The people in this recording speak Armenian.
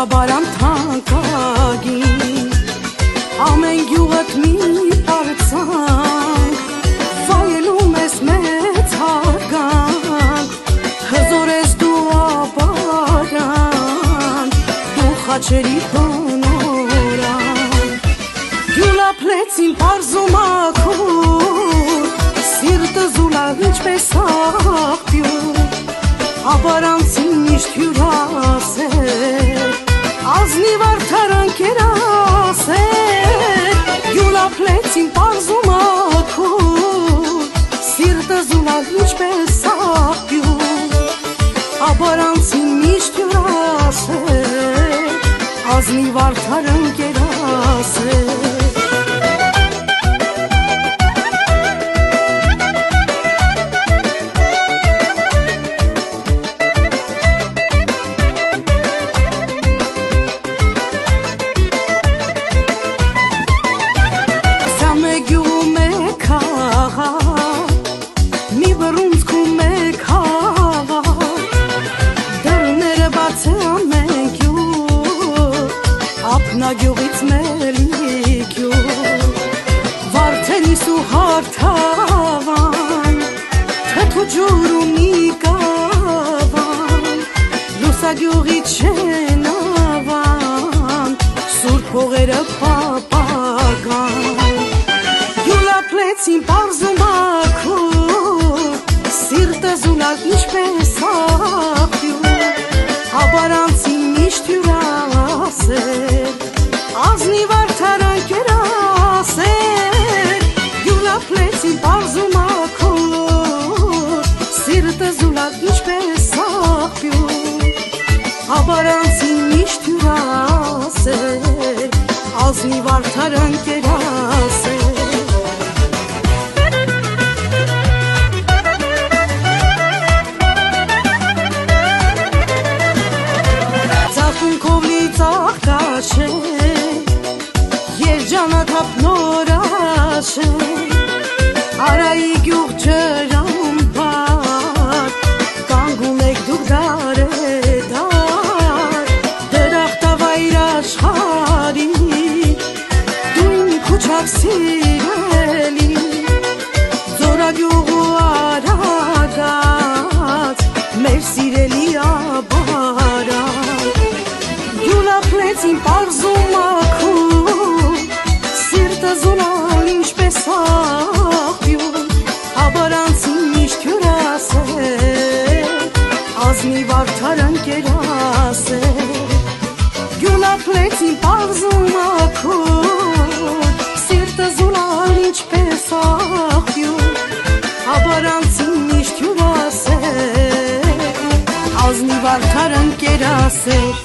Աբարամ թանկագին ամեն գյուղդ մի պարծանք վայելում ես մեծ հարգանք հզոր ես դու աբարան դու խաչերի հոնորան գյուլապլեցին պարզում ակուր սիրտը զուլա ինչպես աղբյուր Աբարանցին միշտ հյուրասեր ազնիվ արդարան կերասեր գյուլապլեցին պարզում ակուր սիրտը զուլալ ինչպես աղբյուր Աբարանցին միշտ հյուրասեր ազնիվ արդարան կերասեր Գյուղից մելիքյուր վարդենիս ու հարթավան թեթու ջուրումի կավան լուսագյուղից շենավան սուրբ հողերը պապագան գյուլապլեցին պարզում ակուր սիրտը զուլալ ինչպես աղբյուր Աբարանցին միշտ հյուրասեր ազնիվ արդարան կերասեր գյուլապլեցին պարզում ակուր սիրտը զուլալ ինչպես աղբյուր Աբարանցին միշտ հյուրասեր ազնիվ արդարան կերասեր Ծաղկաշե երջանաթափ նորաշե Արայի գյուղ ջրամբար կանգուն եք դուք դարեդար դրախտավայր աշխարհի դու իմ քուչակ սիրելի ձորագյուղ ու արագած մեր սիրելի աբարան Գյուլապլեցին պարզում ակուր սիրտը զուլալ ինչպես աղբյուր Աբարանցին միշտ հյուրասեր ազնիվ արդարան կերասեր Գյուլապլեցին պարզում ակուր սիրտը զուլալ ինչպես աղբյուր Աբարանցին միշտ հյուրասեր ազնիվ արդարան կերասեր